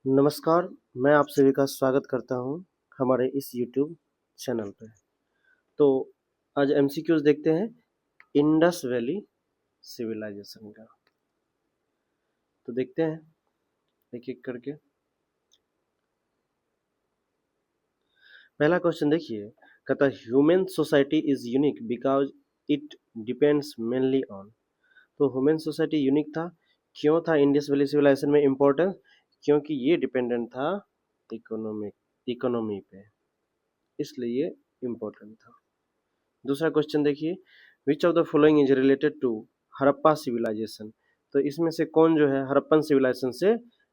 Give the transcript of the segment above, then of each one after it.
नमस्कार, मैं आप सभी का स्वागत करता हूँ हमारे इस यूट्यूब चैनल पे। तो आज एमसीक्यूज देखते हैं इंडस वैली सिविलाइजेशन का। तो देखते हैं एक एक करके। पहला क्वेश्चन देखिए, कहता human society is unique because it depends mainly on. तो ह्यूमन सोसाइटी यूनिक था, क्यों था इंडस वैली सिविलाइजेशन में इम्पोर्टेंस? क्योंकि ये डिपेंडेंट था इकोनॉमी पे, इसलिए ये इम्पोर्टेंट था। दूसरा क्वेश्चन देखिए, which of the following is related to Harappa civilization. तो इसमें से कौन जो है हड़प्पन सिविलाइजेशन से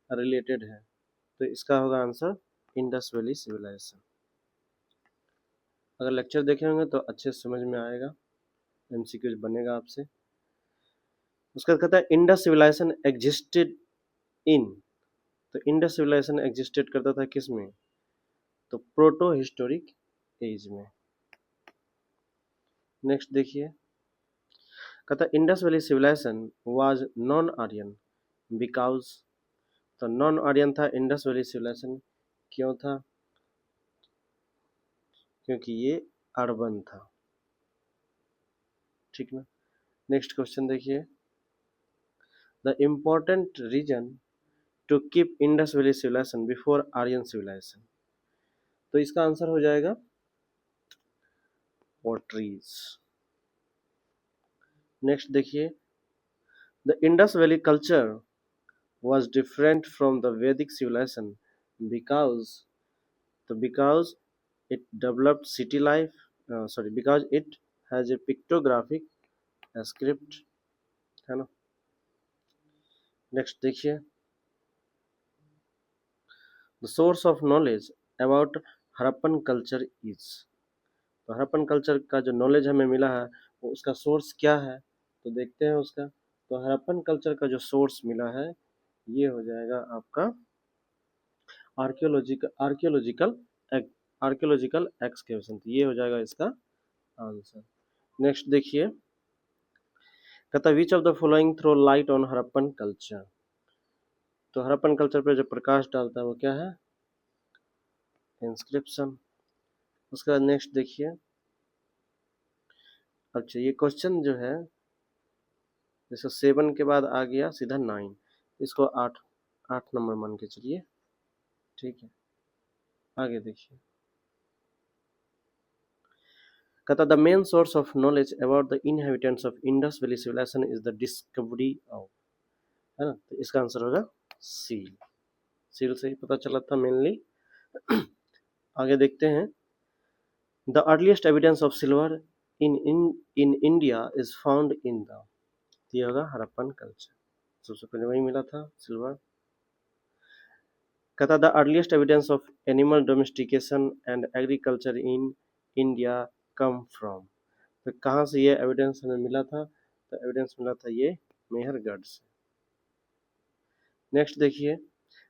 रिलेटेड है? तो इसका होगा आंसर इंडस वैली सिविलाइजेशन। अगर लेक्चर देखे होंगे तो अच्छे से समझ में आएगा, एमसीक्यूज बनेगा आपसे। उसके बाद कहता है इंडस सिविलाइजेशन एग्जिस्टेड इन। तो इंडस सिविलाइजेशन एग्जिस्टेड करता था किस में? तो प्रोटो हिस्टोरिक एज में। नेक्स्ट देखिए, कहता Indus valley civilization was non Aryan because. तो नॉन आर्यन था इंडस वैली सिविलाइजेशन, क्यों था? क्योंकि ये अर्बन था, ठीक ना। नेक्स्ट क्वेश्चन देखिए, the important reason to keep Indus valley civilization before Aryan civilization. तो इसका आंसर हो जाएगा पोट्रीज। नेक्स्ट देखिए, the Indus valley culture was different from the Vedic civilization because because it developed city life, because it has a pictographic script, है ना। Next देखिए, the source of knowledge about Harappan culture is. तो Harappan culture का जो knowledge हमें मिला है वो उसका सोर्स क्या है? तो देखते हैं उसका। तो हड़प्पन कल्चर का जो सोर्स मिला है ये हो जाएगा आपका आर्कियोलॉजिकल आर्कियोलॉजिकल एक्सकेवेशन। ये हो जाएगा इसका आंसर। नेक्स्ट देखिए, कहता है which of the following throw light on Harappan culture. तो हड़प्पन कल्चर पे जो प्रकाश डालता है वो क्या है? इंस्क्रिप्शन। उसके बाद नेक्स्ट देखिए, अच्छा ये क्वेश्चन जो है जैसे 7 के बाद आ गया सीधा 9, इसको 8 नंबर मान के चलिए, ठीक है। आगे देखिए, कहता the main source of knowledge about the inhabitants of Indus valley civilization is the discovery of, है ना। तो इसका आंसर होगा सील। सील से ही पता चला था मेनली। आगे देखते हैं, the earliest evidence of silver in India is found in the. ये होगा हड़प्पन कल्चर, सबसे पहले वही मिला था सिल्वर। कहता the earliest evidence of animal domestication and agriculture in India come from. तो कहाँ से ये एविडेंस हमें मिला था? तो एविडेंस मिला था ये मेहरगढ़ से। नेक्स्ट देखिए,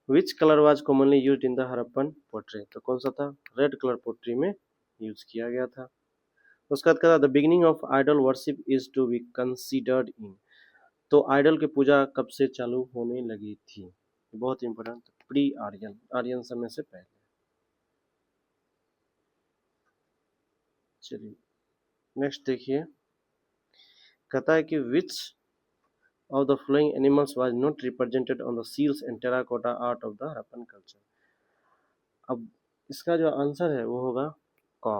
which colour was commonly used in the Harappan pottery. तो कौन सा था? रेड कलर पोट्री में यूज किया गया था। उसके बाद कहता the beginning of idol worship is to be considered in. तो आइडल की पूजा कब से चालू होने लगी थी? बहुत इंपॉर्टेंट, प्री आर्यन, आर्यन समय से पहले। चलिए नेक्स्ट देखिए, कहता है कि which of the following animals was not represented on the seals and terracotta art of the Harappan culture. अब इसका जो आंसर है वो होगा कॉ।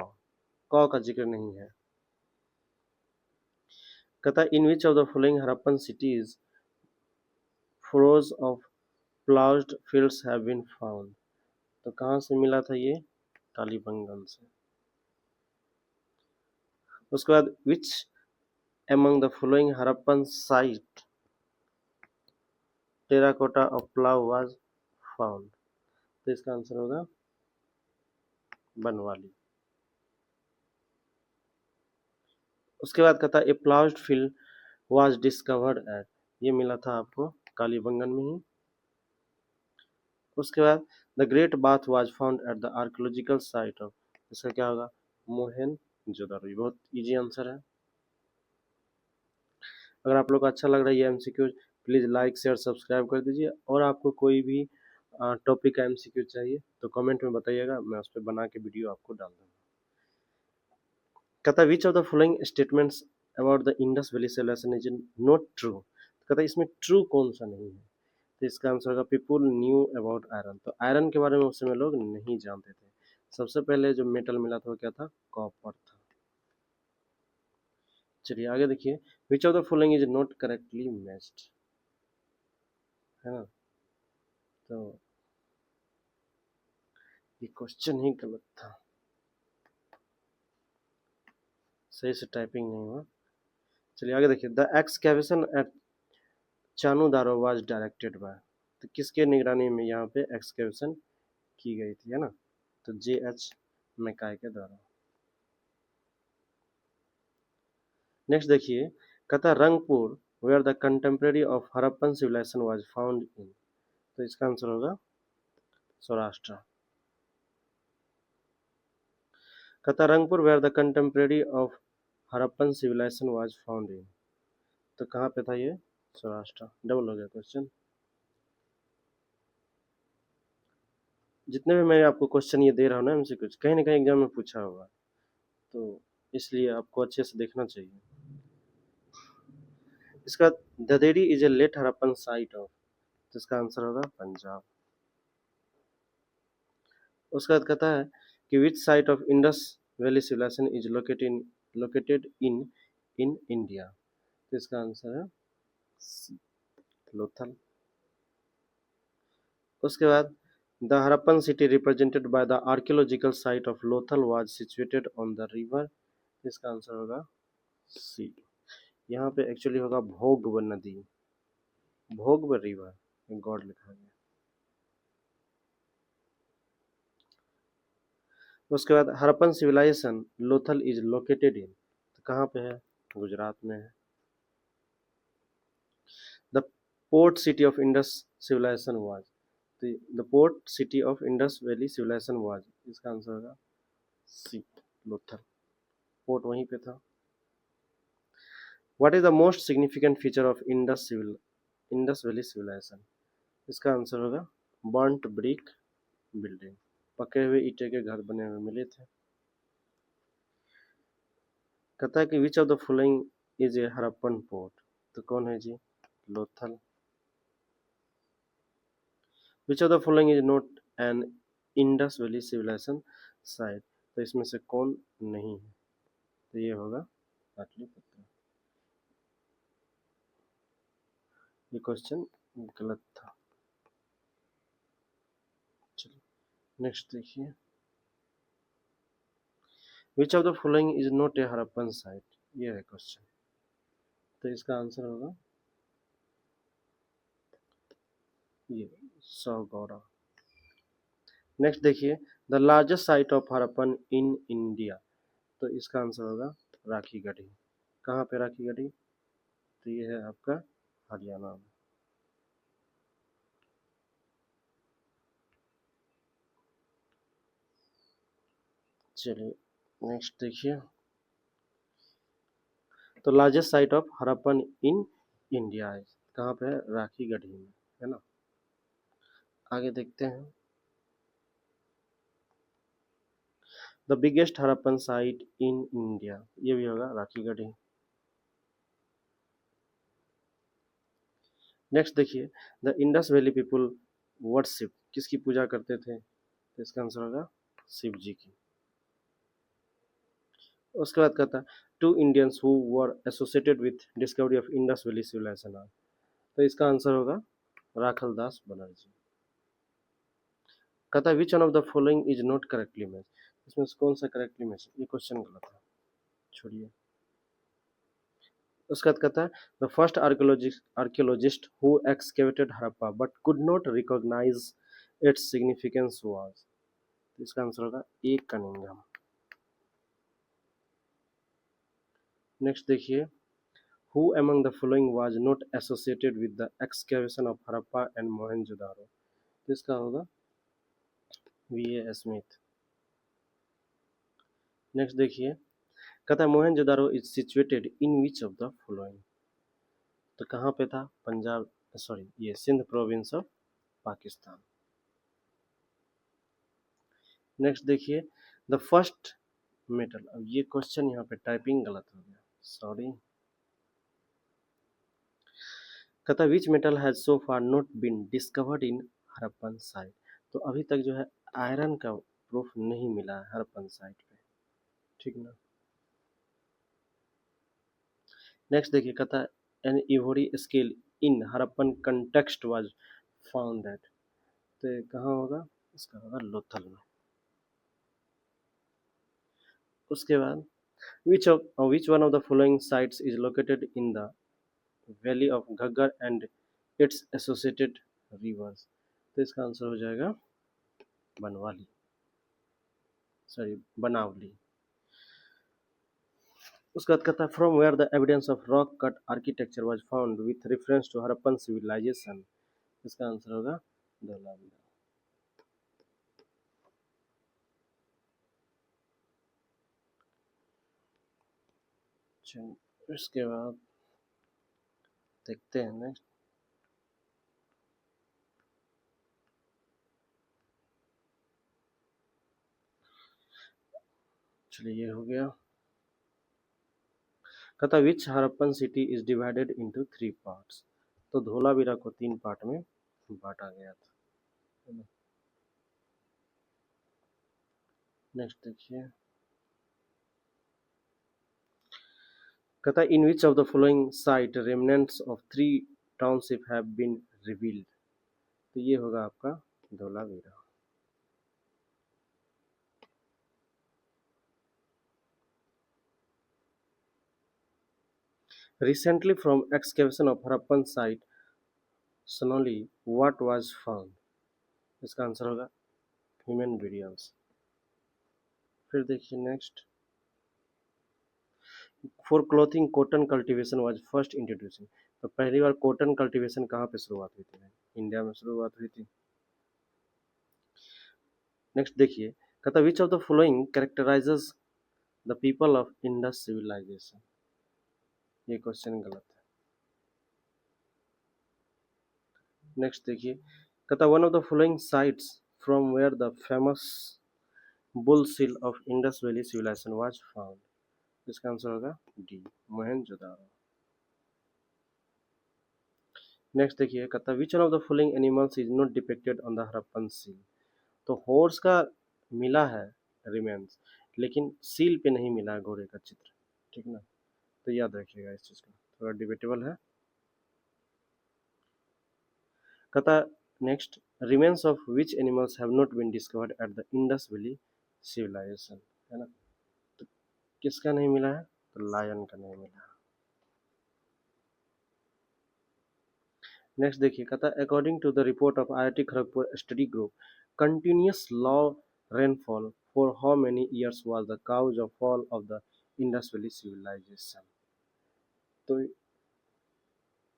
कॉ का जिक्र नहीं है। कहता है in which of the following Harappan cities furrows of ploughed fields have been found. तो कहाँ से मिला था ये? कालीबंगन से। उसके बाद विच among the following Harappan site terracotta of plough was found। तो इसका आंसर होगा बनवाली। उसके बाद कहता है a ploughed field was discovered at. ये मिला था आपको कालीबंगन में ही। उसके बाद the great bath was found at the archaeological site of. इसका क्या होगा? मोहनजोदड़ो। बहुत इजी आंसर है। अगर आप लोग को अच्छा लग रहा है ये MCQ, please like share subscribe कर दीजिए। और आपको कोई भी टॉपिक का एमसीक्यू चाहिए तो कमेंट में बताइएगा, मैं उस पर बना के वीडियो आपको डाल दूंगा। कहता है which of the following statements about the Indus valley civilization is not true. कहता है इसमें ट्रू कौन सा नहीं है, तो इसका आंसर होगा पीपुल न्यू अबाउट आयरन। तो आयरन के बारे में उस समय लोग नहीं जानते थे। सबसे पहले जो मेटल मिला था वो क्या था, कॉपर था। चलिए आगे देखिए, which of the following is not correctly matched, है ना। तो ये क्वेश्चन ही गलत था, सही से टाइपिंग नहीं हुआ। चलिए आगे देखिए, the excavation at Chanhu Daro was directed by. तो किसके निगरानी में यहाँ पे एक्सकैवेशन की गई थी, है ना। तो JH मैकाय के द्वारा। नेक्स्ट देखिए, कहता है Rangpur where the contemporary of Harappan civilization was found in. तो इसका आंसर होगा सौराष्ट्र। कहता Rangpur where the contemporary of Harappan civilization was found in. तो कहाँ पे था ये, सौराष्ट्र। डबल हो गया क्वेश्चन। जितने भी मैं आपको क्वेश्चन ये दे रहा हूँ ना, इनसे कुछ कहीं ना कहीं एग्जाम में पूछा होगा, तो इसलिए आपको अच्छे से देखना चाहिए। इसका Dadheri is a late Harappan site of. तो इसका आंसर होगा पंजाब। उसके बाद कहता है कि which site of Indus valley civilization is located in in India. तो इसका आंसर है सी, लोथल। उसके बाद the Harappan city represented by the archaeological site of Lothal was situated on the river. इसका आंसर होगा सी। यहाँ पे एक्चुअली होगा भोगव नदी, भोगव रिवर, गॉड लिखा गया। उसके बाद Harappan civilization Lothal is located in. तो कहाँ पे है, गुजरात में है। The port city of Indus civilization was. The port city of Indus valley civilization was. इसका आंसर होगा सी, लोथल। पोर्ट वहीं पे था। What is the most significant feature of Indus valley civilization. इसका आंसर होगा बर्न्ट ब्रिक बिल्डिंग, पके हुए ईंटे के घर बने हुए मिले थे। कहता है कि which of the following is a Harappan port. तो कौन है जी, Lothal. Which of the following is not an Indus valley civilisation site. तो इसमें से कौन नहीं है, तो ये होगा पाटलिपुत्र। ये क्वेश्चन गलत था। चलिए नेक्स्ट देखिए, which of the following is not a Harappan site. ये है क्वेश्चन, तो इसका आंसर होगा ये सौगौड़ा। नेक्स्ट देखिए, the largest site of Harappan in India. तो इसका आंसर होगा राखी गढ़ी। कहाँ पे राखी गढ़ी, तो ये है आपका हरियाणा में। चलिए नेक्स्ट देखिए, तो largest site of Harappan in India है, कहाँ पे है, राखी गढ़ी में, है ना। आगे देखते हैं, the biggest Harappan site in India. ये भी होगा राखी गढ़ी। नेक्स्ट देखिए, the Indus valley people worship, किसकी पूजा करते थे। तो इसका आंसर होगा शिव जी की। उसके बाद कहता है two Indians who were associated with discovery of Indus valley civilization. तो इसका आंसर होगा राखल दास बनर्जी। कहता है which one of the following is not correctly match. इसमें से कौन सा करेक्टली मैच, ये क्वेश्चन गलत है, छोड़िए। उसके बाद कहता है the first archaeologist who excavated Harappa but could not recognise its significance was. इसका आंसर होगा ए कनिंघम। नेक्स्ट देखिए, who among the following was not associated with the excavation of Harappa and Mohenjo-daro। तो इसका होगा V.A. स्मिथ। नेक्स्ट देखिए, कहता है Mohenjodaro is situated in which of the following. तो कहाँ पे था, पंजाब, सॉरी ये Sindh province of Pakistan. Next देखिए, द फर्स्ट मेटल, अब ये क्वेश्चन यहाँ पे टाइपिंग गलत हो गया, सॉरी। कहता which metal has so far not been discovered in Harappan site, तो अभी तक जो है आयरन का प्रूफ नहीं मिला है हड़प्पन साइट पे, ठीक ना। नेक्स्ट देखिए, कहता an ivory scale in Harappan context was found that, तो ये कहाँ होगा, इसका होगा लोथल में। उसके बाद विच one of the following sites is located in the valley of Ghaggar and it's associated reverse, तो इसका आंसर हो जाएगा बनवाली, सॉरी बनावली। उसके बाद कहता है from where the evidence of rock cut architecture was found with reference to Harappan civilization, इसका answer होगा धोलावीरा। इसके बाद देखते हैं नेक्स्ट, चलिए ये हो गया। कहता which Harappan city is divided into 3 parts, तो धोलावीरा को 3 पार्ट में बांटा गया था। नेक्स्ट देखिए, कहता in which of the following site remnants of 3 township have been revealed, तो ये होगा आपका Dholavira. Recently from excavation of Harappan site Sonoli, what was found, इसका आंसर होगा ह्यूमन burials। फिर देखिए next, for clothing cotton cultivation was first introducing, तो पहली बार कॉटन कल्टीवेशन कहाँ पे शुरुआत हुई थी, इंडिया में शुरुआत हुई थी। नेक्स्ट देखिए, कहता which of the following characterizes the people of Indus civilization, ये क्वेश्चन गलत है। नेक्स्ट देखिए, कहता one of the following sites from where the famous bull seal of Indus valley civilization was found, इसका आंसर होगा D, Mohenjodaro. Next देखिए, कहता which one of the following animals is not depicted on the Harappan seal, तो horse का मिला है remains, लेकिन seal पे नहीं मिला है घोड़े का चित्र, ठीक ना, तो याद रखिएगा इस चीज को, थोड़ा डिबेटेबल है। कहता next, remains of which animals have not been discovered at the Indus valley civilization, है ना, तो किसका नहीं मिला है, तो लायन का नहीं मिला है। नेक्स्ट देखिए, कहता है according to the report of IIT Kharagpur study group, continuous low rainfall for how many years was the cause of fall of the Indus valley civilization, तो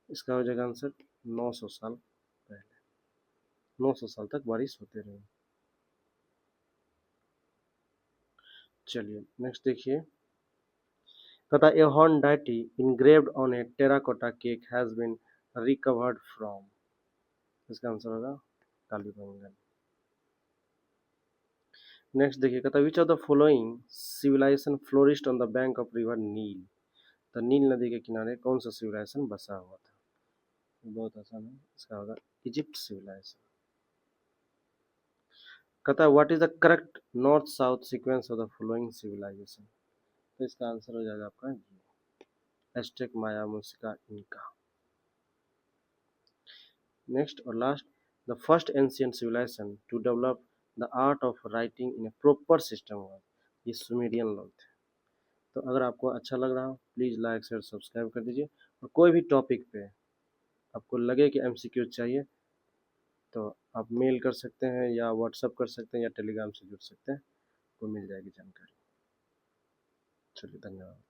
इसका हो जाएगा आंसर 900 साल पहले, 900 साल तक बारिश होते रही। चलिए नेक्स्ट देखिए, कहता a horn deity engraved on a terracotta cake has been recovered from, इसका आंसर होगा कालीबंगन। नेक्स्ट देखिए, कहता which of the following civilisation flourished on the bank of river Nile, तो नील नदी के किनारे कौन सा सिविलाइजेशन बसा हुआ था, बहुत आसान है, इसका होगा इजिप्ट सिविलाइजेशन। कहता है what is the correct north south sequence of the following civilization, तो इसका आंसर हो जाएगा आपका एस्टेक, माया, मुस्का, इनका। नेक्स्ट और last, the first ancient civilization to develop the art of writing in a proper system was, ये सुमेरियन लोग थे। तो अगर आपको अच्छा लग रहा हो प्लीज़ लाइक शेयर सब्सक्राइब कर दीजिए, और कोई भी टॉपिक पे आपको लगे कि MCQ चाहिए तो आप मेल कर सकते हैं या व्हाट्सअप कर सकते हैं या टेलीग्राम से जुड़ सकते हैं, आपको मिल जाएगी जानकारी। चलिए धन्यवाद।